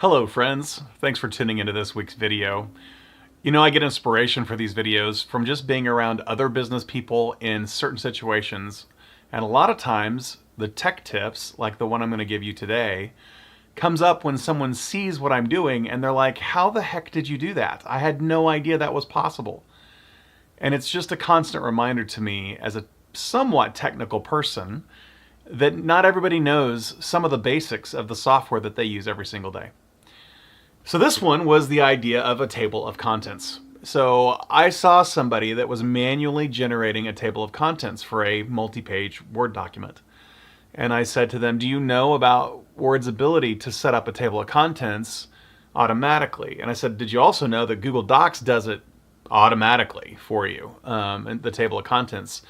Hello friends, thanks for tuning into this week's video. You know, I get inspiration for these videos from just being around other business people in certain situations. And a lot of times, the tech tips, like the one I'm going to give you today, comes up when someone sees what I'm doing and they're like, how the heck did you do that? I had no idea that was possible. And it's just a constant reminder to me as a somewhat technical person that not everybody knows some of the basics of the software that they use every single day. So this one was the idea of a table of contents. So I saw somebody that was manually generating a table of contents for a multi-page Word document. And I said to them, do you know about Word's ability to set up a table of contents automatically? And I said, did you also know that Google Docs does it automatically for you, the table of contents?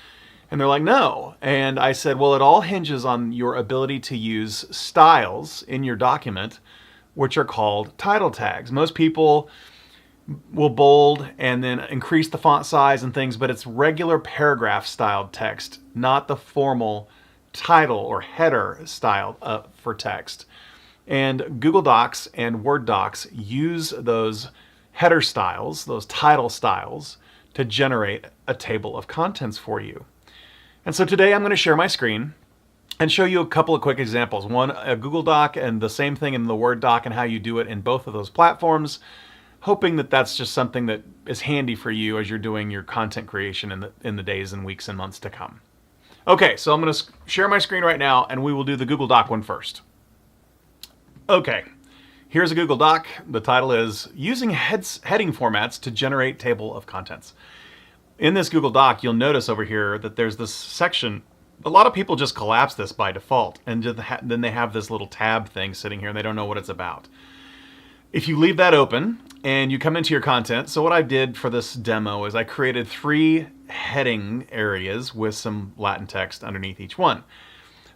And they're like, no. And I said, well, it all hinges on your ability to use styles in your document, which are called title tags. Most people will bold and then increase the font size and things, but it's regular paragraph styled text, not the formal title or header style for text. And Google Docs and Word Docs use those header styles, those title styles, to generate a table of contents for you. And so today I'm going to share my screen and show you a couple of quick examples. One, a Google Doc, and the same thing in the Word doc, and how you do it in both of those platforms, hoping that that's just something that is handy for you as you're doing your content creation in the days and weeks and months to come. Okay, so I'm going to share my screen right now, and we will do the Google Doc one first. Okay, here's a Google Doc. The title is Using Heading Formats to Generate Table of Contents. In this Google Doc, you'll notice over here that there's this section. A lot of people just collapse this by default, and then they have this little tab thing sitting here and they don't know what it's about. If you leave that open and you come into your content, so what I did for this demo is I created 3 heading areas with some Latin text underneath each one.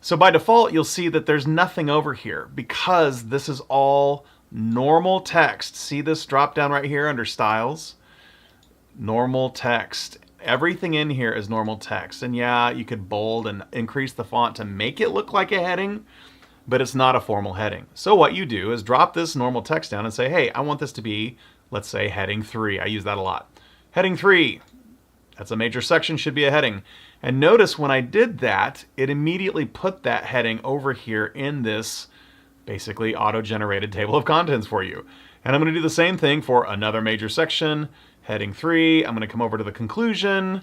So by default, you'll see that there's nothing over here because this is all normal text. See this drop down right here under styles? Normal text. Everything in here is normal text. And yeah, you could bold and increase the font to make it look like a heading, but it's not a formal heading. So what you do is drop this normal text down and say, hey, I want this to be, let's say, heading 3. I use that a lot. Heading 3. That's a major section, should be a heading. And notice when I did that, it immediately put that heading over here in this basically auto-generated table of contents for you. And I'm going to do the same thing for another major section. Heading 3, I'm going to come over to the conclusion,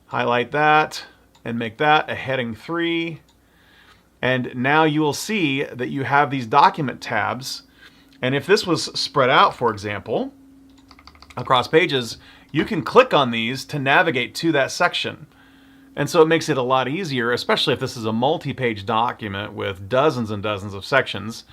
highlight that, and make that a heading 3. And now you will see that you have these document tabs. And if this was spread out, for example, across pages, you can click on these to navigate to that section. And so it makes it a lot easier, especially if this is a multi-page document with dozens and dozens of sections,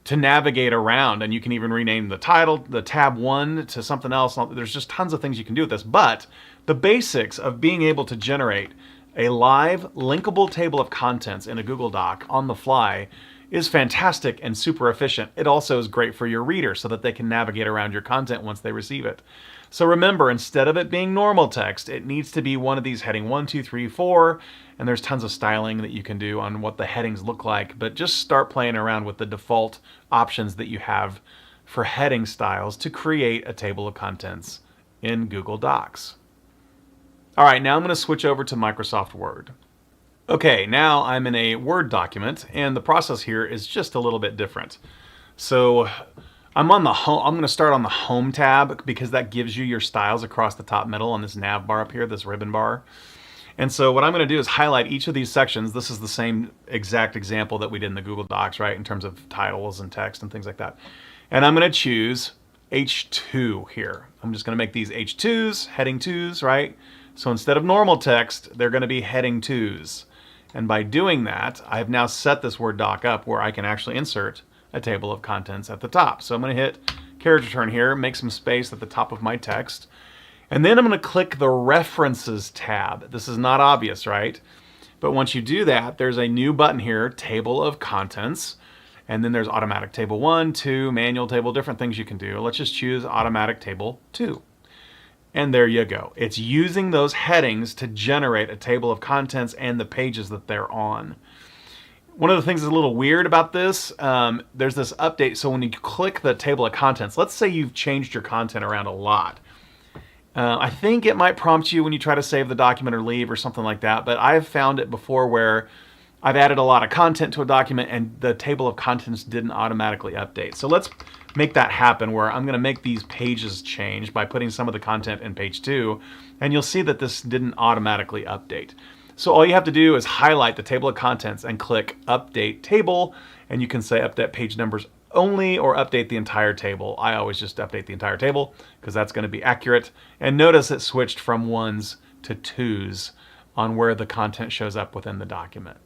to navigate around. And you can even rename the title, the tab 1 to something else. There's just tons of things you can do with this. But the basics of being able to generate a live linkable table of contents in a Google Doc on the fly is fantastic and super efficient. It also is great for your reader so that they can navigate around your content once they receive it. So remember, instead of it being normal text, it needs to be one of these heading 1, 2, 3, 4, and there's tons of styling that you can do on what the headings look like, but just start playing around with the default options that you have for heading styles to create a table of contents in Google Docs. All right, now I'm going to switch over to Microsoft Word. Okay, now I'm in a Word document, and the process here is just a little bit different. So I'm on the home. I'm going to start on the Home tab because that gives you your styles across the top middle on this nav bar up here, this ribbon bar. And so what I'm going to do is highlight each of these sections. This is the same exact example that we did in the Google Docs, right, in terms of titles and text and things like that. And I'm going to choose H2 here. I'm just going to make these H2s, heading 2s, right? So instead of normal text, they're going to be heading 2s. And by doing that, I've now set this Word doc up where I can actually insert a table of contents at the top. So I'm going to hit character turn here, make some space at the top of my text. And then I'm going to click the References tab. This is not obvious, right? But once you do that, there's a new button here, Table of Contents. And then there's Automatic Table 1, 2, Manual Table, different things you can do. Let's just choose Automatic Table 2. And there you go. It's using those headings to generate a table of contents and the pages that they're on. One of the things that's a little weird about this, there's this update. So when you click the table of contents, let's say you've changed your content around a lot. I think it might prompt you when you try to save the document or leave or something like that, but I've found it before where I've added a lot of content to a document and the table of contents didn't automatically update. So let's make that happen where I'm going to make these pages change by putting some of the content in page 2, and you'll see that this didn't automatically update. So all you have to do is highlight the table of contents and click Update Table, and you can say update page numbers only or update the entire table. I always just update the entire table because that's going to be accurate. And notice it switched from 1s to 2s on where the content shows up within the document.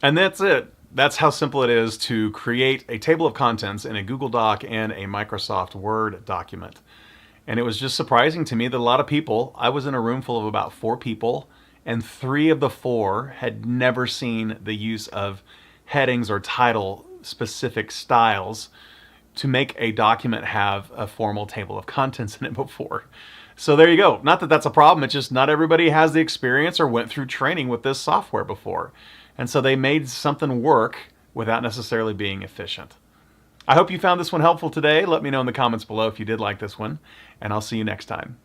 And that's it. That's how simple it is to create a table of contents in a Google Doc and a Microsoft Word document. And it was just surprising to me that a lot of people, I was in a room full of about 4 people, and 3 of the 4 had never seen the use of headings or title specific styles to make a document have a formal table of contents in it before. So there you go. Not that that's a problem, it's just not everybody has the experience or went through training with this software before. And so they made something work without necessarily being efficient. I hope you found this one helpful today. Let me know in the comments below if you did like this one, and I'll see you next time.